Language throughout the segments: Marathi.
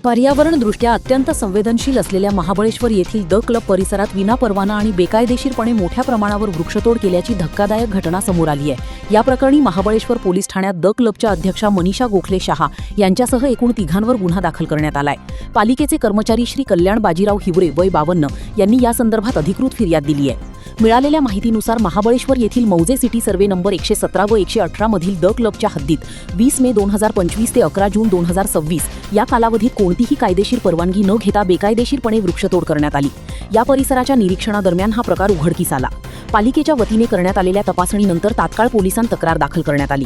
पर्यावरणदृष्ट्या अत्यंत संवेदनशील असलेल्या महाबळेश्वर येथील द क्लब परिसरात विनापरवाना आणि बेकायदेशीरपणे मोठ्या प्रमाणावर वृक्षतोड केल्याची धक्कादायक घटना समोर आली आहे। या प्रकरणी महाबळेश्वर पोलीस ठाण्यात द क्लबच्या अध्यक्षा मनीषा गोखले शहा यांच्यासह एकूण तिघांवर गुन्हा दाखल करण्यात आलाय। पालिकेचे कर्मचारी श्री कल्याण बाजीराव हिवरे वय 52 यांनी या संदर्भात अधिकृत फिर्याद दिली आहे। मिळालेल्या माहितीनुसार महाबळेश्वर येथील मौजे सिटी सर्वे नंबर 117 व 118 मधील द क्लबच्या हद्दीत 20 मे 2025 ते 11 जून 2026 या कालावधीत कोणतीही कायदेशीर परवानगी न घेता बेकायदेशीरपणे वृक्षतोड करण्यात आली। या परिसराच्या निरीक्षणादरम्यान हा प्रकार उघडकीस आला। पालिकेच्या वतीने करण्यात आलेल्या तपासणीनंतर तात्काळ पोलिसांत तक्रार दाखल करण्यात आली।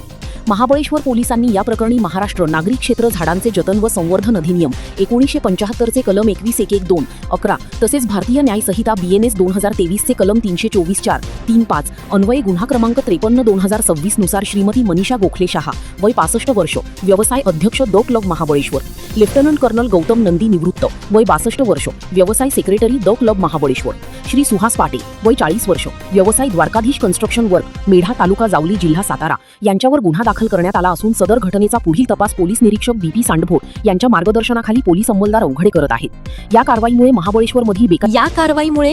महाबळेश्वर पोलिसांनी या प्रकरणी महाराष्ट्र नागरिक क्षेत्र झाडांचे जतन व संवर्धन अधिनियम 1975 चे कलम 21.1.2 11 तसेच भारतीय न्याय संहिता BNS 2023 चे कलम 324.4.3.5 अन्वये गुन्हा क्रमांक 53/2026 नुसार श्रीमती मनीषा गोखले शहा वय 65 वर्ष व्यवसाय अध्यक्ष the club Mahabaleshwar, lieutenant colonel Gautam Nandi निवृत्त वय 62 वर्ष व्यवसाय secretary the club Mahabaleshwar, Shri Suhas Pate वय 40 वर्ष व्यवसाय द्वारकाधीश कन्स्ट्रक्शन वर्क मेढा तालुका जावली जिल्हा सातारा यांच्यावर गुन्हा दाखल करण्यात आला असून सदर घटनेचा पुढील तपास पोलीस निरीक्षक BP सांडभोर यांच्या मार्गदर्शनाखाली पोलीस अंमलदार उघडे करत आहेत। या कारवाईमुळे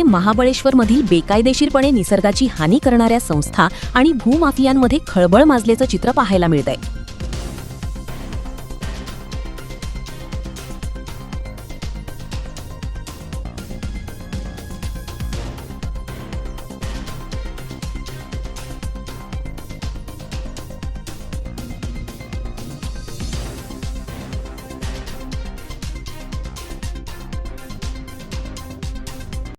महाबळेश्वरमधील बेकायदेशीरपणे निसर्गाची हानी करणाऱ्या संस्था आणि भूमाफियांमध्ये खळबळ माजल्याचं चित्र पाहायला मिळतंय।